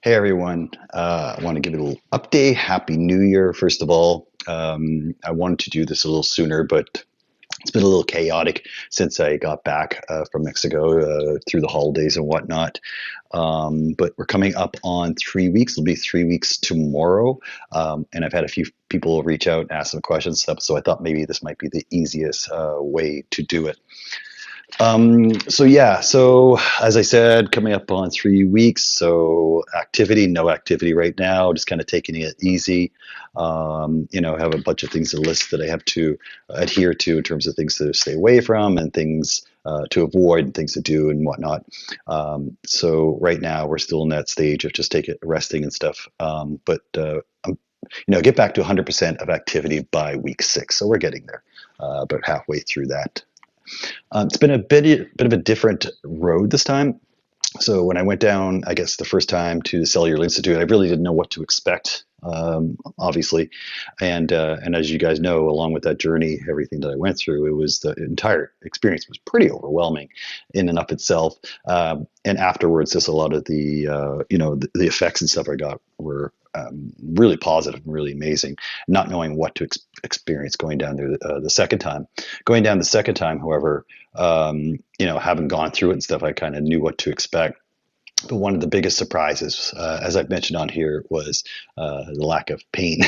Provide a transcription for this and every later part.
Hey everyone, I want to give you a little update. Happy New Year, first of all. I wanted to do this a little sooner, but it's been a little chaotic since I got back from Mexico through the holidays and whatnot. But we're coming up on 3 weeks. It'll be 3 weeks tomorrow. And I've had a few people reach out and ask some questions and stuff. So I thought maybe this might be the easiest way to do it. So as I said, coming up on 3 weeks. So no activity right now, just kind of taking it easy. I have a bunch of things to list that I have to adhere to in terms of things to stay away from and things to avoid and things to do and whatnot. So right now we're still in that stage of just resting and stuff. Get back to 100% of activity by week 6. So we're getting there, about halfway through that. It's been a bit of a different road this time. So when I went down, I guess the first time to the Cellular Institute, I really didn't know what to expect, obviously. And as you guys know, along with that journey, everything that I went through, the entire experience was pretty overwhelming in and of itself. And afterwards, just a lot of the effects and stuff I got were really positive and really amazing. Not knowing what to experience going down there the second time. Going down the second time, however, having gone through it and stuff, I kind of knew what to expect. But one of the biggest surprises, as I've mentioned on here, was the lack of pain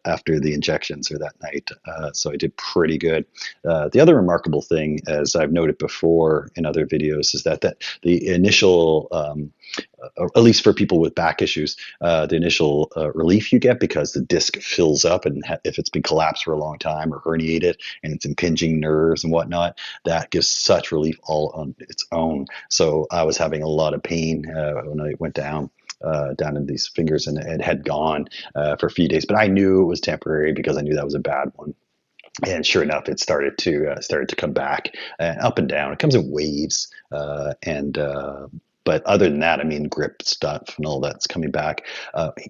after the injections or that night. So I did pretty good. The other remarkable thing, as I've noted before in other videos, is that the initial at least for people with back issues, the initial relief you get because the disc fills up, and if it's been collapsed for a long time or herniated and it's impinging nerves and whatnot, that gives such relief all on its own. So I was having a lot of pain when I went down in these fingers, and it had gone for a few days, but I knew it was temporary because I knew that was a bad one. And sure enough, it started to come back up and down. It comes in waves, but other than that, I mean, grip stuff and all that's coming back.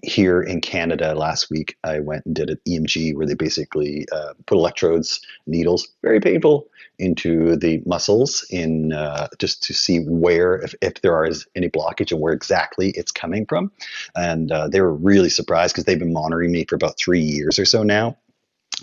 Here in Canada last week, I went and did an EMG where they basically put electrodes, needles, very painful, into the muscles in just to see where, if there is any blockage and where exactly it's coming from. And they were really surprised because they've been monitoring me for about 3 years or so now.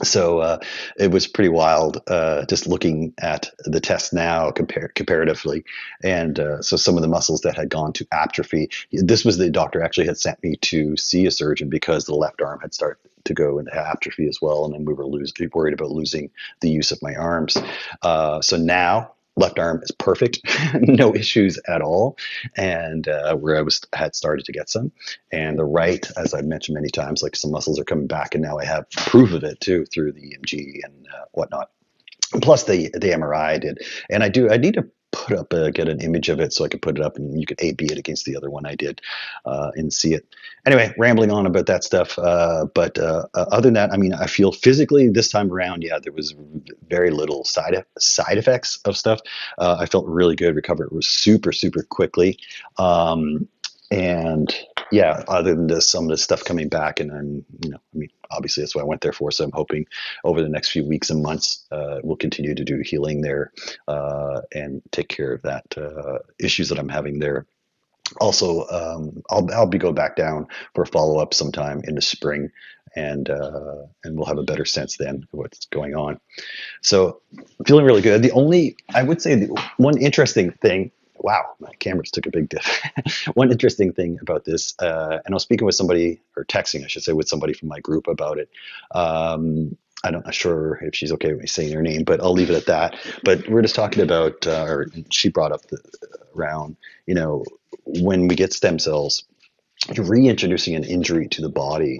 So it was pretty wild just looking at the test now comparatively. And so some of the muscles that had gone to atrophy, this was the doctor actually had sent me to see a surgeon because the left arm had started to go into atrophy as well. And then we were worried about losing the use of my arms. So now left arm is perfect, no issues at all. And where had started to get some, and the right, as I've mentioned many times, like some muscles are coming back, and now I have proof of it too through the EMG and whatnot. Plus the MRI I did, and I need to put up get an image of it so I could put it up and you could A/B it against the other one I did and see it. Anyway, rambling on about that stuff. But other than that, I mean, I feel physically this time around, yeah, there was very little side effects of stuff. I felt really good. Recovered was super quickly. And yeah, other than this, some of the stuff coming back, and then I mean, obviously that's what I went there for. So I'm hoping over the next few weeks and months, we'll continue to do healing there and take care of that issues that I'm having there. Also, I'll be going back down for a follow up sometime in the spring, and we'll have a better sense then of what's going on. So I'm feeling really good. I would say the one interesting thing. Wow, my cameras took a big dip. One interesting thing about this, and I was speaking with somebody, or texting, I should say, with somebody from my group about it. I'm not sure if she's okay with me saying her name, but I'll leave it at that. But we're just talking about, or she brought up around, when we get stem cells, you're reintroducing an injury to the body.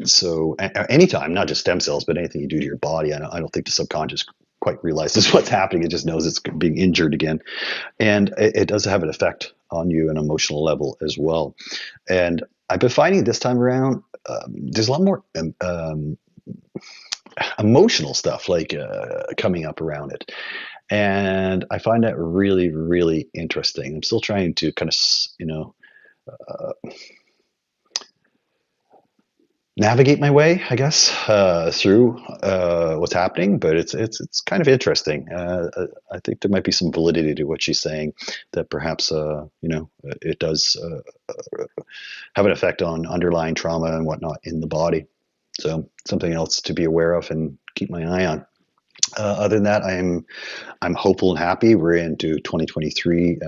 So anytime, not just stem cells, but anything you do to your body, I don't think the subconscious quite realizes what's happening. It just knows it's being injured again. And it does have an effect on you on an emotional level as well. And I've been finding this time around, there's a lot more emotional stuff like coming up around it. And I find that really, really interesting. I'm still trying to kind of, navigate my way, I guess, through what's happening. But it's kind of interesting. I think there might be some validity to what she's saying, that perhaps it does have an effect on underlying trauma and whatnot in the body. So something else to be aware of and keep my eye on. Other than that, I'm hopeful and happy. We're into 2023.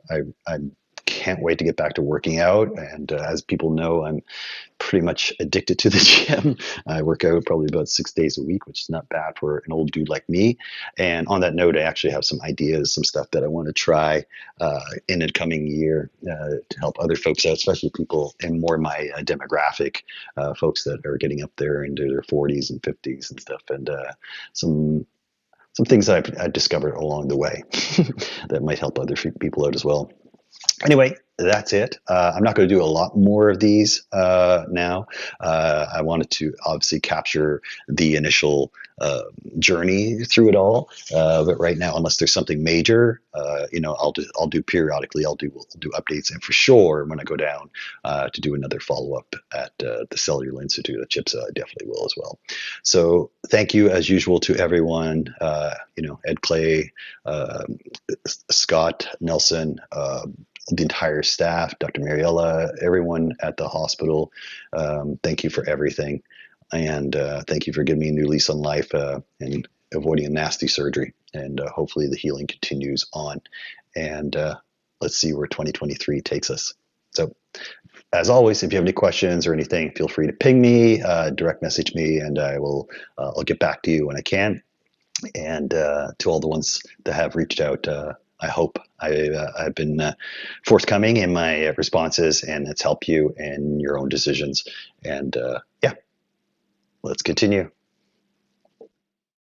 I can't wait to get back to working out. And as people know, I'm pretty much addicted to the gym. I work out probably about 6 days a week, which is not bad for an old dude like me. And on that note, I actually have some ideas, some stuff that I want to try in the coming year to help other folks out, especially people in more my demographic, folks that are getting up there into their 40s and 50s and stuff. And some some things I've discovered along the way that might help other people out as well. Anyway, that's it. I'm not going to do a lot more of these now. I wanted to obviously capture the initial journey through it all, but right now, unless there's something major, I'll do periodically. I'll do updates, and for sure, when I go down to do another follow up at the Cellular Institute at CHIPSA, I definitely will as well. So thank you as usual to everyone. Ed Clay, Scott Nelson. The entire staff, Dr. Mariella, everyone at the hospital. Thank you for everything. And thank you for giving me a new lease on life and avoiding a nasty surgery. And hopefully the healing continues on. And let's see where 2023 takes us. So, as always, if you have any questions or anything, feel free to ping me, direct message me, and I'll get back to you when I can. And to all the ones that have reached out, I hope I've been forthcoming in my responses, and it's helped you in your own decisions. And yeah, let's continue.